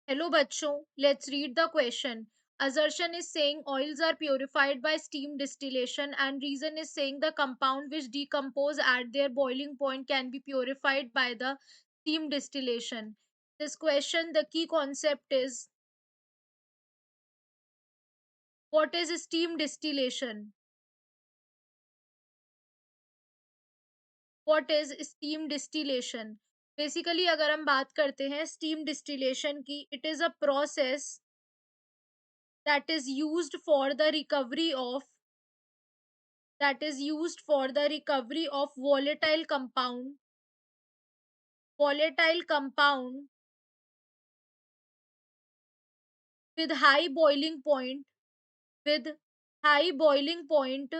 Hello bachcho, let's read the question. Assertion is saying oils are purified by steam distillation, and reason is saying the compound which decompose at their boiling point can be purified by the steam distillation. This question, the key concept is, what is steam distillation? What is steam distillation? Basically अगर हम बात करते हैं steam distillation की, it is a process that is used for the recovery of volatile compound with high boiling point with high boiling point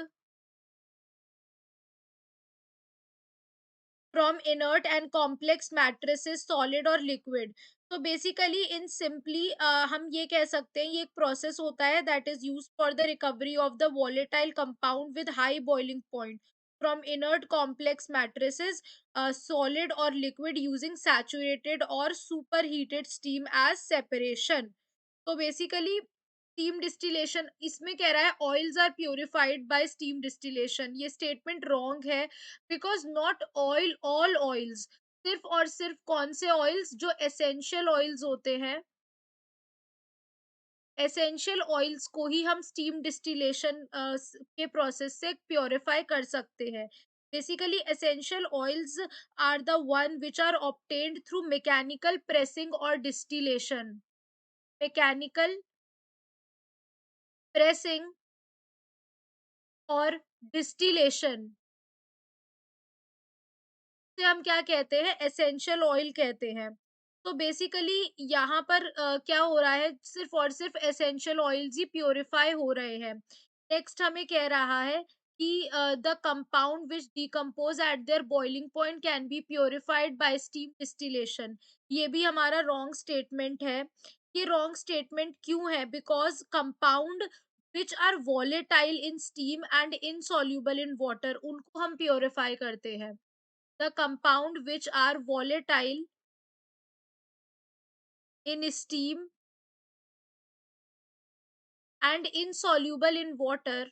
from inert and complex matrices solid or liquid. तो basically इन simply हम ये कह सकते हैं, ये एक process होता है that is used for the recovery of the volatile compound with high boiling point from inert complex matrices, solid or liquid, using saturated or superheated steam as separation. तो बेसिकली स्टीम डिस्टिलेशन इसमें कह रहा है oils are purified by steam distillation, ये statement wrong है because not oil all oils. सिर्फ और सिर्फ कौन से ऑयल्स? जो एसेंशियल ऑयल्स होते हैं, एसेंशियल ऑयल्स को ही हम स्टीम डिस्टिलेशन के प्रोसेस से प्योरीफाई कर सकते हैं। Basically essential oils are the one which are obtained through mechanical pressing और डिस्टिलेशन। मैकेनिकल प्रेसिंग और डिस्टिलेशन से हम क्या कहते हैं? एसेंशियल ऑयल कहते हैं। तो बेसिकली यहाँ पर क्या हो रहा है? सिर्फ और सिर्फ एसेंशियल ऑयल्स ही प्योरीफाई हो रहे हैं। नेक्स्ट हमें कह रहा है कि the compound which decompose eight there boiling point can be purified bye steam distillation. ये भी हमारा रॉन्ग स्टेटमेंट है। ये रॉन्ग स्टेटमेंट क्यों है? Because compound which are volatile in steam and insoluble in water, उनको हम प्योरीफाई करते हैं। The compound which are volatile in steam and insoluble in water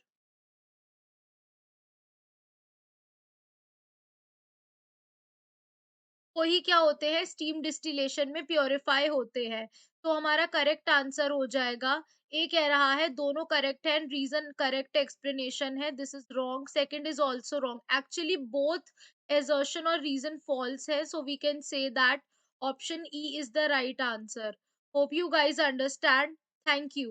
को ही क्या होते हैं? स्टीम डिस्टिलेशन में प्योरीफाई होते हैं। तो हमारा करेक्ट आंसर हो जाएगा, ए कह रहा है दोनों करेक्ट है एंड रीजन करेक्ट एक्सप्लेनेशन है, this is wrong. Second is also wrong. Actually both assertion और रीजन फॉल्स है, so we can say that option E is the right answer. Hope you guys understand. Thank you.